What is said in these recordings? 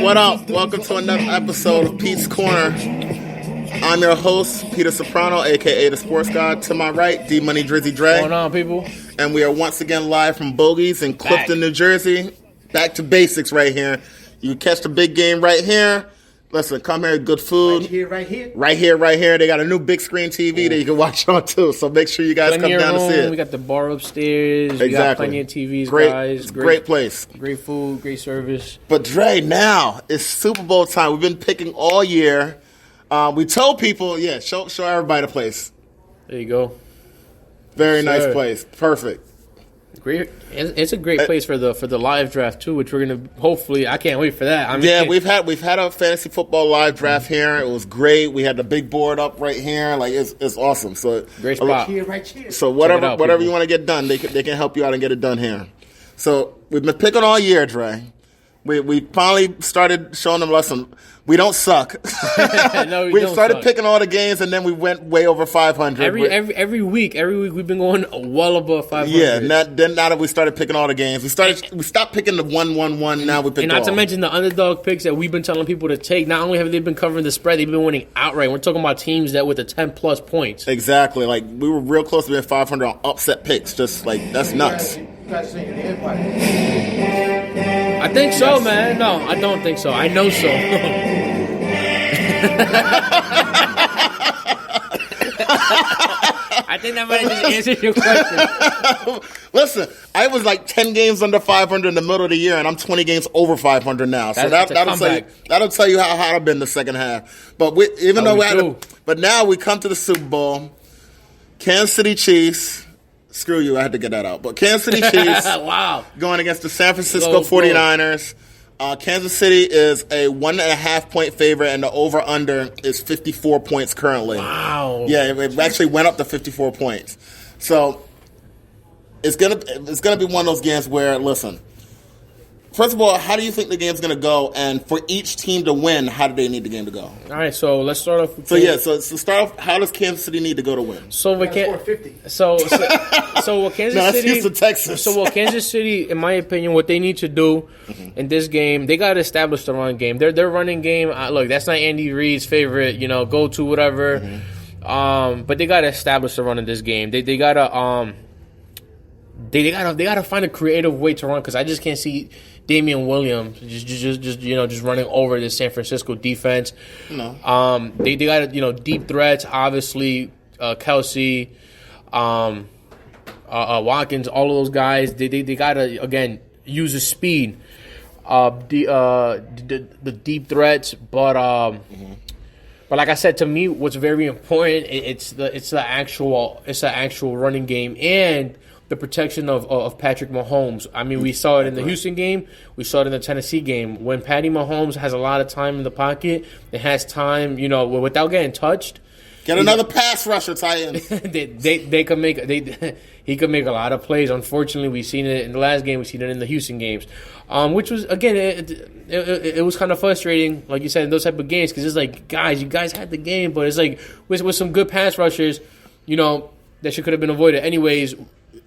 What up? Welcome to another episode of Pete's Corner. I'm your host, Peter Soprano, a.k.a. The Sports God. To my right, D-Money Drizzy Dre. What's going on, people? And we are once again live from Bogies in Clifton, New Jersey. Back to basics right here. You catch the big game right here. Listen, come here, good food. Right here. Right here. They got a new big screen TV that you can watch on too. So make sure you guys come down to see it. We got the bar upstairs. Exactly. We got plenty of TVs, great, guys. Great place. Great food, great service. But Dre, now it's Super Bowl time. We've been picking all year. We told people, show everybody the place. There you go. Very nice place. Perfect. Great. It's a great place for the live draft too, which we're gonna hopefully. I can't wait for that. We've had a fantasy football live draft here. It was great. We had the big board up right here. Like it's awesome. So great spot. Right here. So whatever you want to get done, they can help you out and get it done here. So we've been picking all year, Dre. We finally started showing them, listen, we don't suck. No, we started picking all the games, and then we went way over 500. Every week we've been going well above 500. Yeah, now that we started picking all the games, we stopped picking the 1-1-1. Now we pick. And not to mention the underdog picks that we've been telling people to take. Not only have they been covering the spread, they've been winning outright. We're talking about teams that with the 10+ points. Exactly. Like we were real close to being 500 on upset picks. Just like that's nuts. I think so, man. No, I don't think so. I know so. I think that might have just answered your question. Listen, I was like 10 games under 500 in the middle of the year, and I'm 20 games over 500 now. So that'll tell you how hot I've been the second half. But but now we come to the Super Bowl. Kansas City Chiefs. Screw you, I had to get that out. But Kansas City Chiefs wow. Going against the San Francisco 49ers. Kansas City is a 1.5 point favorite, and the over-under is 54 points currently. Wow. Yeah, it actually went up to 54 points. So it's gonna be one of those games where, listen, first of all, how do you think the game's going to go? And for each team to win, how do they need the game to go? All right, so let's start off. So start off. How does Kansas City need to go to win? So what Kansas City? Texas. So what Kansas City, in my opinion, what they need to do in this game, they got to establish the run game. Their running game. Look, that's not Andy Reid's favorite, go to whatever. But they got to establish the run in this game. They gotta They gotta find a creative way to run, because I just can't see Damian Williams just running over the San Francisco defense. No. They got deep threats, obviously Kelsey, Watkins, all of those guys. They gotta again use the speed, the deep threats, but like I said, to me, what's very important it's the actual running game and the protection of Patrick Mahomes. I mean, we saw it in the Houston game. We saw it in the Tennessee game. When Patty Mahomes has a lot of time in the pocket, and has time, without getting touched. Get another pass rusher, Titans. He could make a lot of plays. Unfortunately, we've seen it in the last game. We've seen it in the Houston games, which was, again, it was kind of frustrating, like you said, in those type of games, because it's like, guys, you guys had the game, but it's like with some good pass rushers, that could have been avoided. Anyways,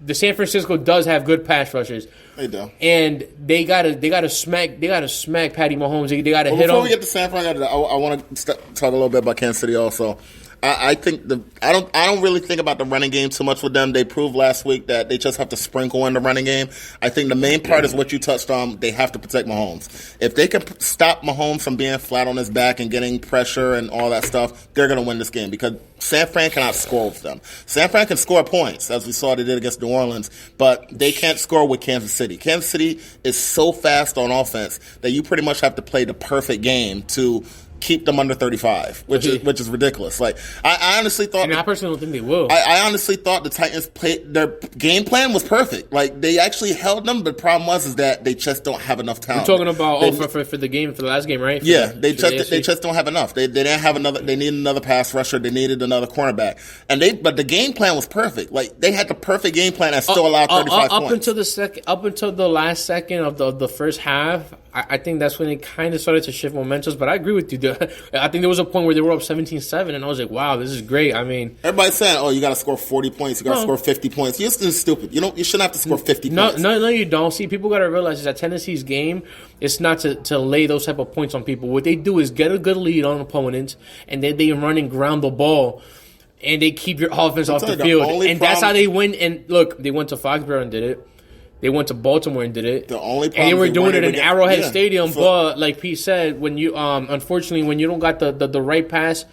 the San Francisco does have good pass rushers. They do, and they gotta smack Patty Mahomes. They gotta hit him. Before we get to San Fran, I want to talk a little bit about Kansas City also. I think I don't really think about the running game too much with them. They proved last week that they just have to sprinkle in the running game. I think the main part is what you touched on. They have to protect Mahomes. If they can stop Mahomes from being flat on his back and getting pressure and all that stuff, they're going to win this game, because San Fran cannot score with them. San Fran can score points, as we saw they did against New Orleans, but they can't score with Kansas City. Kansas City is so fast on offense that you pretty much have to play the perfect game to keep them under 35, which is ridiculous. Like I honestly thought, and I personally don't think they will. I honestly thought the Titans their game plan was perfect. Like they actually held them, but the problem was that they just don't have enough talent. You're talking about for the last game, right? They just don't have enough. They didn't have another. They needed another pass rusher. They needed another cornerback, but the game plan was perfect. Like they had the perfect game plan and still allowed 35 points up until the last second of the first half. I think that's when it kind of started to shift momentum. But I agree with you. I think there was a point where they were up 17-7, and I was like, wow, this is great. I mean, everybody's saying, oh, you got to score 40 points, you got to score 50 points. You're still stupid. You shouldn't have to score 50 points. No, you don't. See, people got to realize is that Tennessee's game, it's not to lay those type of points on people. What they do is get a good lead on opponents, and then they run and ground the ball, and they keep your offense off the field. And that's how they win. And look, they went to Foxborough and did it. They went to Baltimore and did it. The only problem and they were doing it in Arrowhead Stadium. But like Pete said, when you unfortunately when you don't got the right pass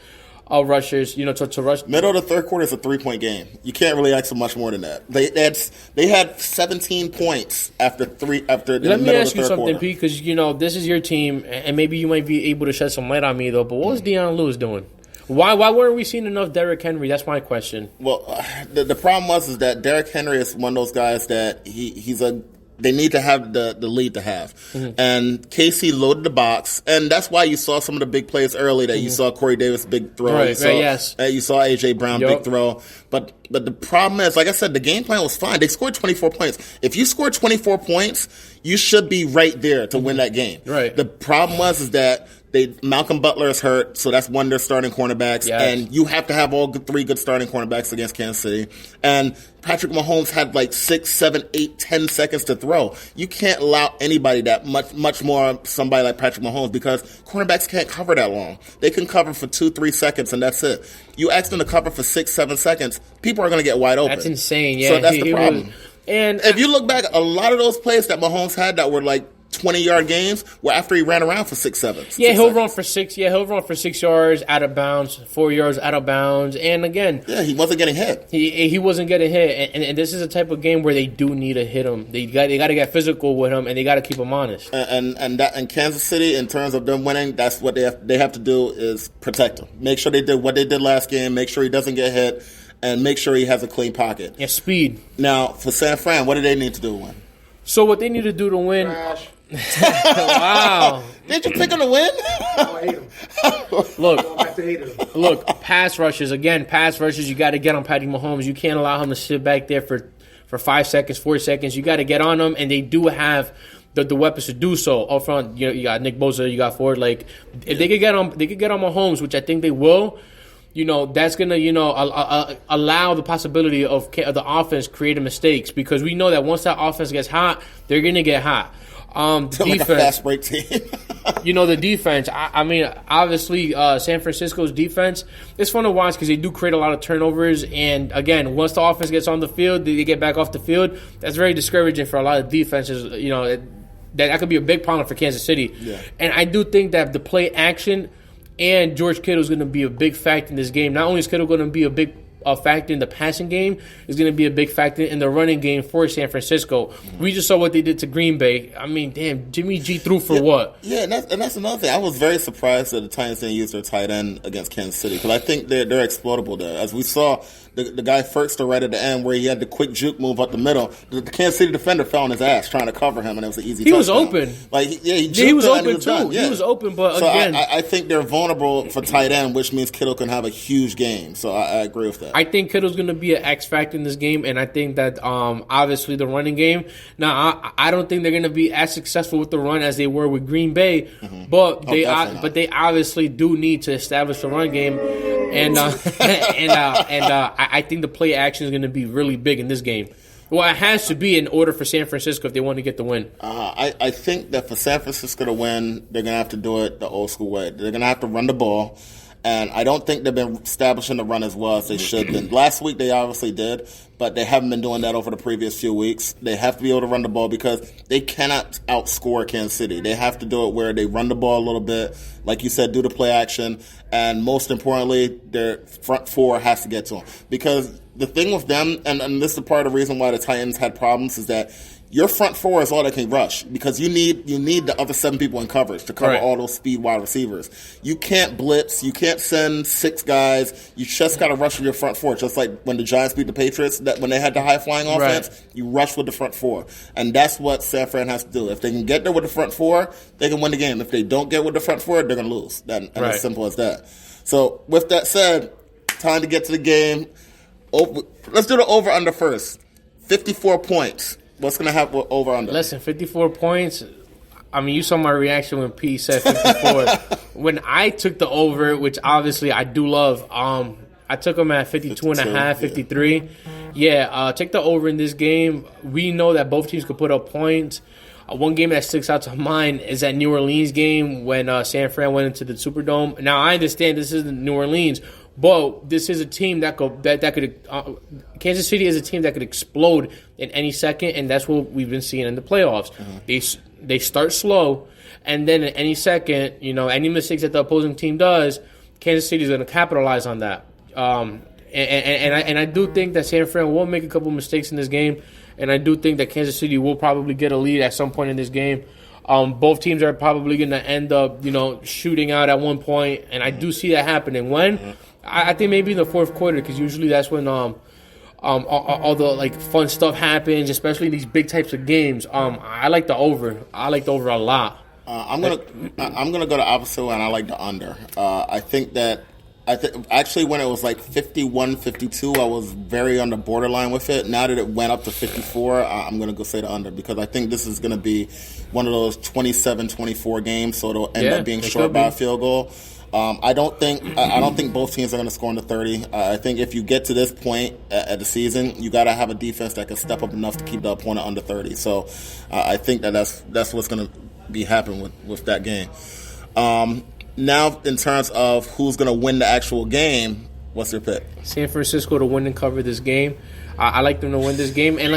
rushers, to rush. Middle of the third quarter is a 3-point game. You can't really ask for much more than that. They had 17 points after the middle of the third quarter. Let me ask you something, Pete, because this is your team, and maybe you might be able to shed some light on me though. But what was Deion Lewis doing? Why weren't we seeing enough Derrick Henry? That's my question. Well, the problem is that Derrick Henry is one of those guys that they need to have the lead to have. Mm-hmm. And KC loaded the box, and that's why you saw some of the big plays early that you saw Corey Davis big throw. Right, yes. You saw A.J. Brown big throw. But the problem is, like I said, the game plan was fine. They scored 24 points. If you score 24 points, you should be right there to win that game. Right. The problem is that Malcolm Butler is hurt, so that's one of their starting cornerbacks. Yes. And you have to have all three good starting cornerbacks against Kansas City. And Patrick Mahomes had like 6, 7, 8, 10 seconds to throw. You can't allow anybody that much more somebody like Patrick Mahomes because cornerbacks can't cover that long. They can cover for 2, 3 seconds, and that's it. You ask them to cover for 6, 7 seconds, people are going to get wide open. That's insane, yeah. So that's the problem. And if you look back, a lot of those plays that Mahomes had that were like 20-yard games were after he ran around for 6, 7. He'll run for 6. Yeah, he'll run for 6 yards out of bounds, 4 yards out of bounds, and again, he wasn't getting hit. He wasn't getting hit, and this is a type of game where they do need to hit him. They got to get physical with him, and they got to keep him honest. And Kansas City, in terms of them winning, that's what they have to do is protect him. Make sure they did what they did last game. Make sure he doesn't get hit, and make sure he has a clean pocket. Yeah, speed. Now for San Fran, what do they need to do to win? So what they need to do to win? Trash. Wow. Did you pick him to win? I hate him. Look, pass rushes. Again, pass rushes, you got to get on Patty Mahomes. You can't allow him to sit back there for 5 seconds, 4 seconds. You got to get on him, and they do have the weapons to do so. Up front, you got Nick Bosa, you got Ford. Like, if they could get on Mahomes, which I think they will, that's going to, allow the possibility of the offense creating mistakes because we know that once that offense gets hot, they're going to get hot. Defense, like a fast break team. The defense. I mean, obviously, San Francisco's defense, it's fun to watch because they do create a lot of turnovers. And again, once the offense gets on the field, they get back off the field. That's very discouraging for a lot of defenses. That could be a big problem for Kansas City. Yeah. And I do think that the play action and George Kittle is going to be a big factor in this game. Not only is Kittle going to be a big factor in the passing game, is going to be a big factor in the running game for San Francisco. We just saw what they did to Green Bay. I mean, damn, Jimmy G threw for what? Yeah, and that's another thing. I was very surprised that the Titans didn't use their tight end against Kansas City because I think they're exploitable there. As we saw, the guy Ferkster right at the end where he had the quick juke move up the middle, the Kansas City defender fell on his ass trying to cover him, and it was an easy touchdown. Was open. He was open he was too. done. Yeah. He was open, but so again, I think they're vulnerable for tight end, which means Kittle can have a huge game. So I agree with that. I think Kittle's going to be an X factor in this game, and I think that obviously the running game. Now, I don't think they're going to be as successful with the run as they were with Green Bay, but they obviously do need to establish the run game, and I think the play action is going to be really big in this game. Well, it has to be in order for San Francisco if they want to get the win. I think that for San Francisco to win, they're going to have to do it the old school way. They're going to have to run the ball. And I don't think they've been establishing the run as well as they should have. Last week they obviously did, but they haven't been doing that over the previous few weeks. They have to be able to run the ball because they cannot outscore Kansas City. They have to do it where they run the ball a little bit, like you said, do the play action, and most importantly, their front four has to get to them. Because the thing with them, and this is part of the reason why the Titans had problems, is that your front four is all that can rush because you need the other 7 people in coverage to cover all those speed wide receivers. You can't blitz. You can't send 6 guys. You just got to rush with your front four, just like when the Giants beat the Patriots, that when they had the high-flying offense, you rush with the front four. And that's what San Fran has to do. If they can get there with the front four, they can win the game. If they don't get with the front four, they're going to lose. And as simple as that. So with that said, time to get to the game. Let's do the over-under first. 54 points. What's going to happen over under? Listen, 54 points. I mean, you saw my reaction when P said 54. When I took the over, which obviously I do love, I took him at 52 and a half, 53. Yeah, take the over in this game. We know that both teams could put up points. One game that sticks out to mind is that New Orleans game when San Fran went into the Superdome. Now, I understand this isn't New Orleans, but this is a team that could Kansas City is a team that could explode in any second, and that's what we've been seeing in the playoffs. They start slow, and then in any second, any mistakes that the opposing team does, Kansas City is going to capitalize on that. And I do think that San Fran will make a couple mistakes in this game, and I do think that Kansas City will probably get a lead at some point in this game. Both teams are probably going to end up, shooting out at one point, and I do see that happening. When? I think maybe in the fourth quarter, because usually that's when all the fun stuff happens, especially these big types of games. I like the over. I like the over a lot. I'm gonna go the opposite way, and I like the under. I think actually when it was like 51-52, I was very on the borderline with it. Now that it went up to 54, I'm going to go say the under because I think this is going to be one of those 27-24 games, so it'll end up being short by a field goal. I don't think both teams are going to score into 30. I think if you get to this point at the season, you got to have a defense that can step up enough to keep the opponent under 30. So I think that's what's going to be happening with that game. Now, in terms of who's going to win the actual game, what's your pick? San Francisco to win and cover this game. I like them to win this game. And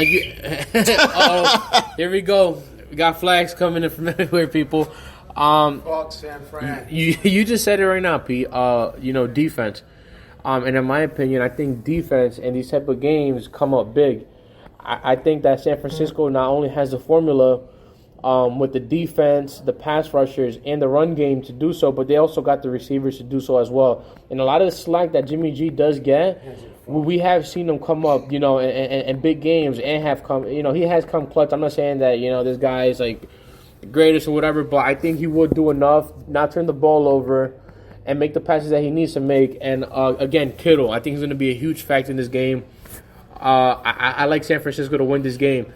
here we go. We got flags coming in from everywhere, people. Fuck San Fran. You just said it right now, Pete. Defense. And in my opinion, I think defense in these type of games come up big. I think that San Francisco not only has the formula with the defense, the pass rushers, and the run game to do so, but they also got the receivers to do so as well. And a lot of the slack that Jimmy G does get, we have seen him come up, in big games and have come, he has come clutch. I'm not saying that, this guy is like the greatest or whatever, but I think he will do enough, not turn the ball over, and make the passes that he needs to make. And again, Kittle, I think he's going to be a huge factor in this game. I like San Francisco to win this game.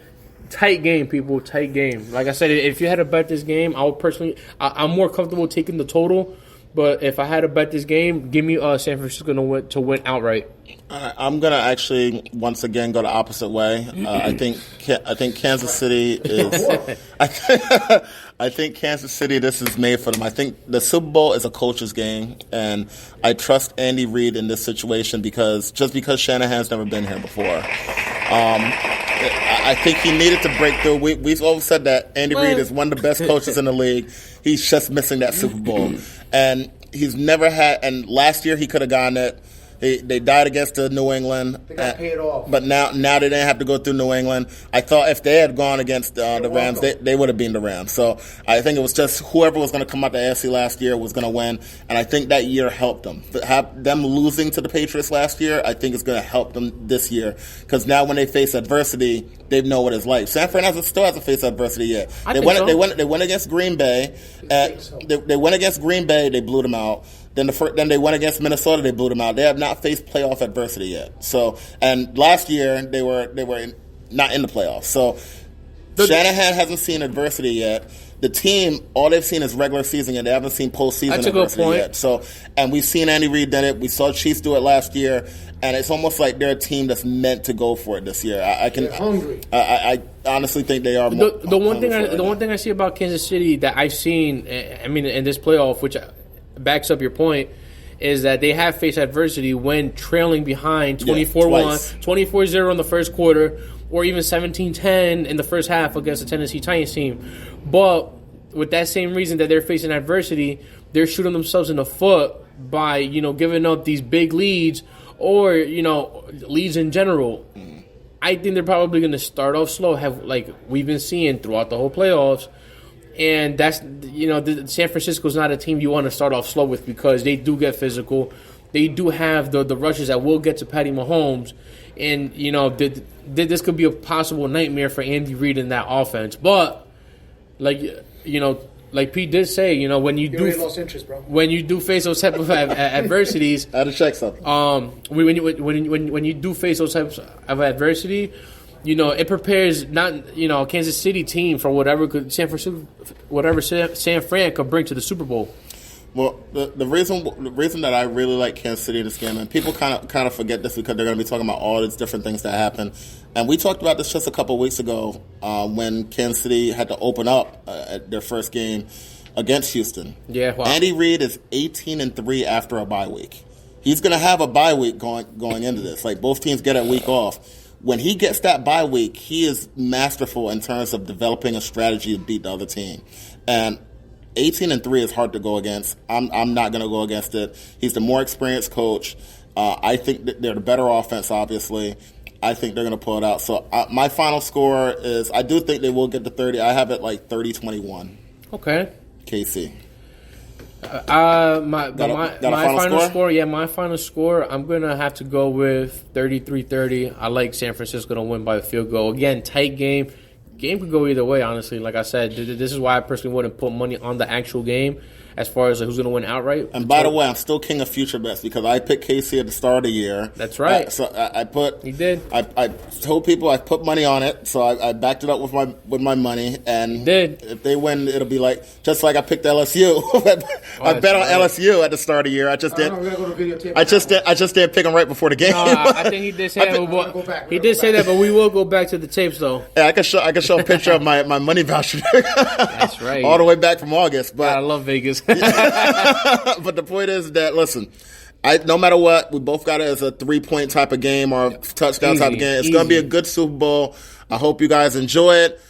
Tight game, people. Tight game. Like I said, if you had to bet this game, I would personally. I'm more comfortable taking the total. But if I had to bet this game, give me San Francisco to win outright. I'm gonna actually once again go the opposite way. I think Kansas City is. I think Kansas City. This is made for them. I think the Super Bowl is a coach's game, and I trust Andy Reid in this situation because Shanahan's never been here before. I think he needed to break through. We've always said that Andy Reid is one of the best coaches in the league. He's just missing that Super Bowl. And he's never had – and last year he could have gotten it. They died against the New England. They got paid off. But now they didn't have to go through New England. I thought if they had gone against the Rams, they would have beaten the Rams. So I think it was just whoever was going to come out the AFC last year was going to win. And I think that year helped them. Them losing to the Patriots last year, I think it's going to help them this year. Because now when they face adversity, they know what it's like. San Fran still hasn't faced adversity yet. They went against Green Bay. They went against Green Bay. They blew them out. Then they went against Minnesota. They blew them out. They have not faced playoff adversity yet. So, and last year they were not in the playoffs. So, Shanahan hasn't seen adversity yet. The team, all they've seen is regular season, and they haven't seen postseason adversity yet. So, and we've seen Andy Reid done it. We saw Chiefs do it last year, and it's almost like they're a team that's meant to go for it this year. They're hungry. I honestly think they are. The one thing I see about Kansas City that I've seen, I mean, in this playoff, which backs up your point, is that they have faced adversity when trailing behind 24-1, 24-0 in the first quarter, or even 17-10 in the first half against the Tennessee Titans team. But with that same reason that they're facing adversity, they're shooting themselves in the foot by, giving up these big leads or, leads in general. I think they're probably going to start off slow, like we've been seeing throughout the whole playoffs. And that's, San Francisco's not a team you want to start off slow with because they do get physical. They do have the rushes that will get to Patty Mahomes. And, this could be a possible nightmare for Andy Reid in that offense. But, like Pete did say, when you lost interest, bro. When you do face those type of adversities, I had to check something. When you do face those types of adversity, it prepares Kansas City team for whatever San Fran could bring to the Super Bowl. Well, the reason that I really like Kansas City in this game, and people kind of forget this because they're going to be talking about all these different things that happen, and we talked about this just a couple of weeks ago when Kansas City had to open up at their first game against Houston. Yeah, wow. Andy Reid is 18-3 after a bye week. He's going to have a bye week going into this. Like, both teams get a week off. When he gets that bye week, he is masterful in terms of developing a strategy to beat the other team, and 18-3 is hard to go against. I'm not going to go against it. He's the more experienced coach. I think that they're the better offense, obviously. I think they're going to pull it out. So my final score is, I do think they will get to 30. I have it like 30-21. Okay. KC. My final score? Yeah, my final score, I'm going to have to go with 33-30. I like San Francisco to win by a field goal. Again, tight game. Game could go either way, honestly. Like I said, this is why I personally wouldn't put money on the actual game as far as who's going to win outright. And by the way, I'm still king of future bets because I picked KC at the start of the year. That's right. You did. I told people I put money on it, so I backed it up with my money. And you did. If they win, it'll be just like I picked LSU. I bet on LSU at the start of the year. I just didn't. I just didn't pick them right before the game. No, I think he did say that. He did say that, but we will go back to the tapes though. Yeah, I can show a picture of my money voucher. That's right. All the way back from August. But I love Vegas. But the point is that, listen, no matter what, we both got it as a 3-point type of game or a touchdown type of game. It's going to be a good Super Bowl. I hope you guys enjoy it.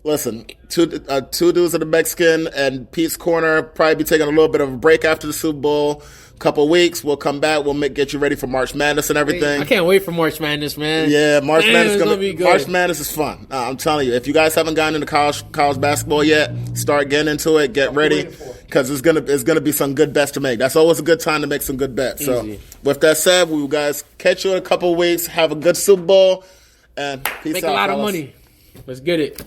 Listen, two dudes of the Mexican and Pete's Corner probably be taking a little bit of a break after the Super Bowl. Couple weeks, we'll come back. We'll get you ready for March Madness and everything. I can't wait for March Madness, man. Yeah, March Madness is gonna be good. March Madness is fun. I'm telling you, if you guys haven't gotten into college basketball yet, start getting into it. Get ready because it's gonna be some good bets to make. That's always a good time to make some good bets. Easy. So, with that said, we will guys catch you in a couple of weeks. Have a good Super Bowl and peace out. Make a lot fellas. of money. Let's get it.